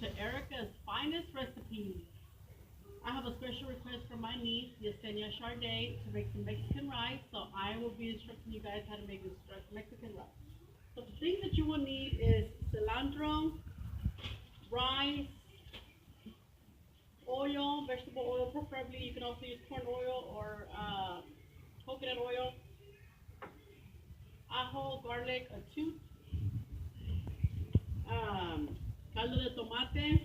to Erica's Finest Recipes. I have a special request from my niece, Yesenia Charday, to make some Mexican rice, so I will be instructing you guys how to make this Mexican rice. So the things that you will need is cilantro, rice, oil, vegetable oil preferably. You can also use corn oil or coconut oil, ajo, garlic, a tooth, caldo de tomate,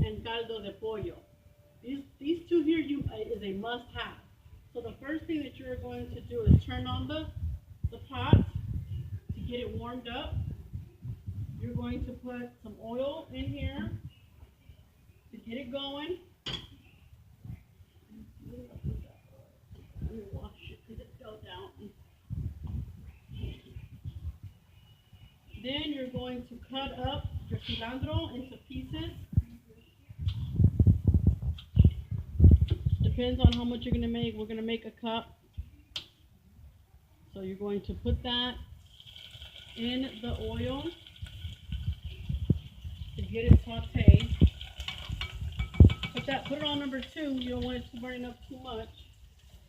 and caldo de pollo. These two here is a must-have. So the first thing that you're going to do is turn on the pot to get it warmed up. You're going to put some oil in here to get it going. Let me wash it because it fell down. Then you're going to cut up your cilantro into pieces. Depends on how much you're going to make. We're going to make a cup. So you're going to put that in the oil to get it sauteed. Put it on number 2. You don't want it to burn up too much.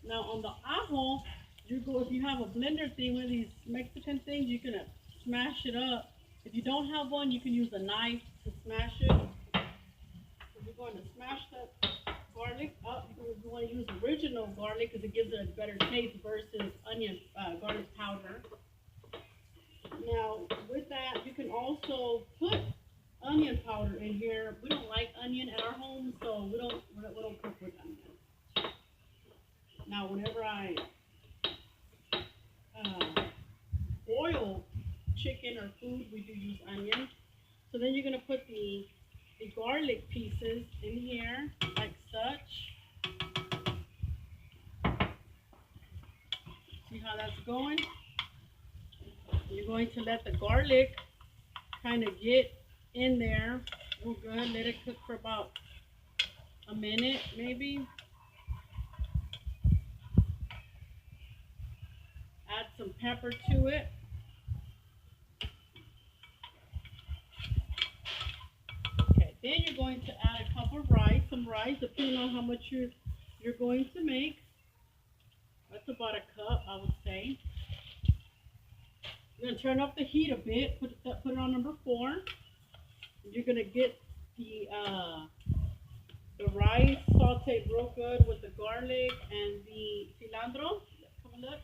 Now on the ajo, if you have a blender thing, one of these Mexican things, you can smash it up. If you don't have one, you can use a knife to smash it. So you're going to smash that garlic up. You want to use original garlic because it gives it a better taste versus garlic powder. Now with that, you can also put onion powder in here. We don't like onion at our home, so we don't cook with onion. Now whenever I boil chicken or food, we do use onion. So then you're gonna put the garlic pieces in here like such. See how that's going? You're going to let the garlic kind of get in there real good. Let it cook for about a minute maybe. Add some pepper to it. Okay, then you're going to add a cup of some rice, depending on how much you're going to make. That's about a cup, I would say. You're gonna turn up the heat a bit. Put it on number 4. You're gonna get the rice sauteed real good with the garlic and the cilantro. Come and look.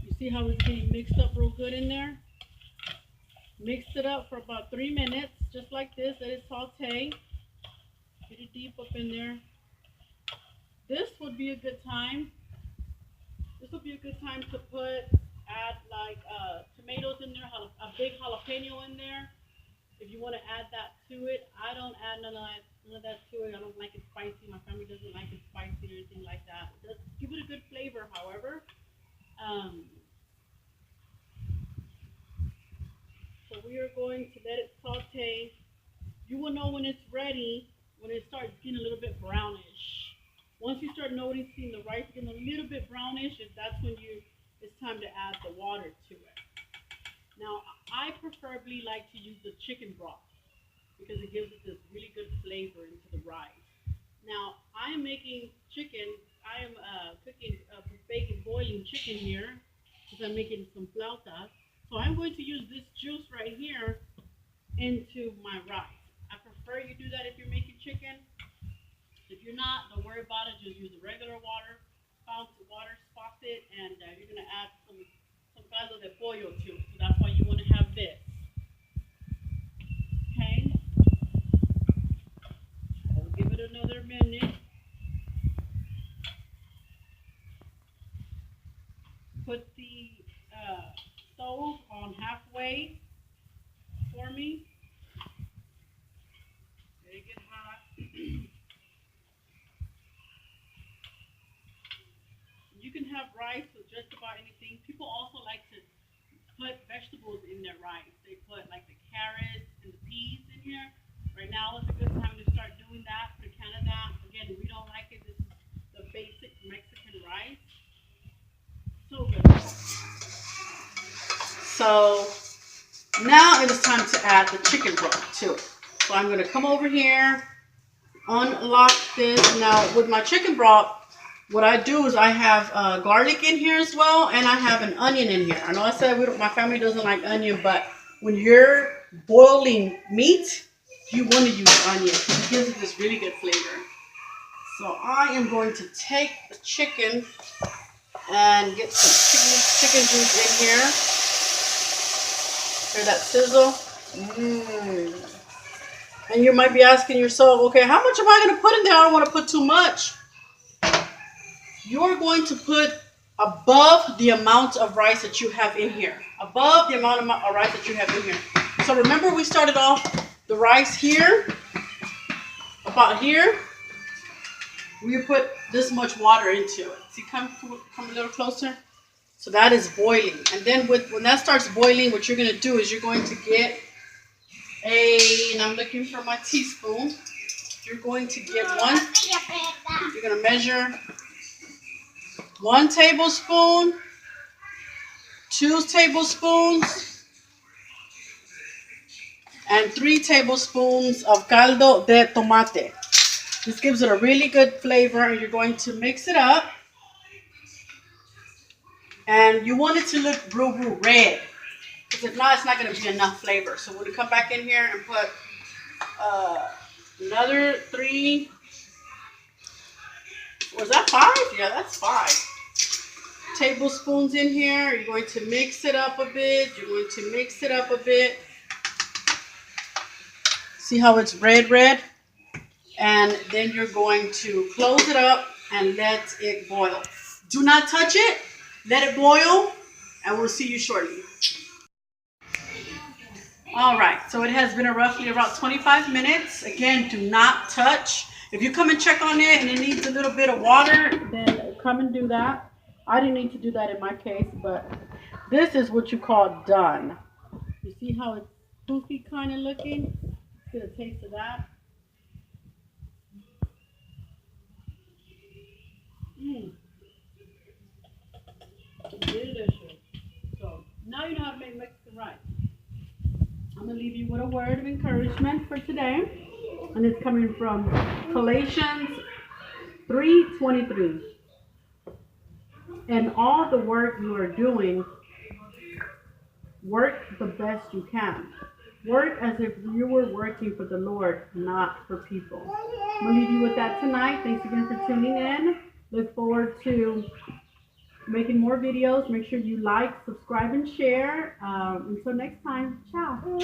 You see how it's getting mixed up real good in there? Mix it up for about 3 minutes, just like this. Let it saute. Get it deep up in there. This would be a good time. This would be a good time to add like tomatoes in there, a big jalapeno in there. If you want to add that to it, I don't add none of that to it. I don't like it spicy. My family doesn't like it spicy or anything like that. Just give it a good flavor, however. So we are going to let it saute. You will know when it's ready when it starts getting a little bit brownish. Once you start noticing the rice getting a little bit brownish, that's when it's time to add the water to it. Now, I preferably like to use the chicken broth because it gives it this really good flavor into the rice. Now, I am making chicken. I am boiling chicken here because I'm making some flautas. So I'm going to use this juice right here into my rice. I prefer you do that if you're making chicken. If you're not, don't worry about it. Just use the regular water faucet, and you're gonna add some caldo de pollo too. So that's why you want to have this. Okay. I'll give it another minute. Put the stove on halfway for me. Let it get hot. You can have rice with just about anything. People also like to put vegetables in their rice. They put like the carrots and the peas in here. Right now is a good time to start doing that. Put a can of that. Again, we don't like it. This is the basic Mexican rice. So good. So now it is time to add the chicken broth to it. So I'm going to come over here, unlock this. Now with my chicken broth, what I do is I have garlic in here as well, and I have an onion in here. I know I said my family doesn't like onion, but when you're boiling meat, you want to use onion because it gives it this really good flavor. So I am going to take the chicken and get some chicken juice in here. Hear that sizzle? And you might be asking yourself, okay, how much am I going to put in there? I don't want to put too much. You're going to put above the amount of rice that you have in here. Above the amount of rice that you have in here. So remember we started off the rice here, about here. We put this much water into it. See, come a little closer. So that is boiling. And then when that starts boiling, what you're going to do is you're going to get and I'm looking for my teaspoon. You're going to get you're going to measure 1 tablespoon, 2 tablespoons, and 3 tablespoons of caldo de tomate. This gives it a really good flavor, and you're going to mix it up. And you want it to look real red, because if not, it's not going to be enough flavor. So we're going to come back in here and put another 3. Was that 5? Yeah, that's 5 tablespoons in here. You're going to mix it up a bit. You're going to mix it up a bit. See how it's red? And then you're going to close it up and let it boil. Do not touch it. Let it boil, and we'll see you shortly. All right, so it has been roughly about 25 minutes. Again, do not touch. If you come and check on it and it needs a little bit of water, then come and do that. I didn't need to do that in my case, but this is what you call done. You see how it's poofy kind of looking? Let's get a taste of that. Delicious. So now you know how to make Mexican rice. I'm going to leave you with a word of encouragement for today. And it's coming from Galatians 3:23. And all the work you are doing, work the best you can. Work as if you were working for the Lord, not for people. I'm going to leave you with that tonight. Thanks again for tuning in. Look forward to making more videos. Make sure you like, subscribe, and share. Until next time, ciao.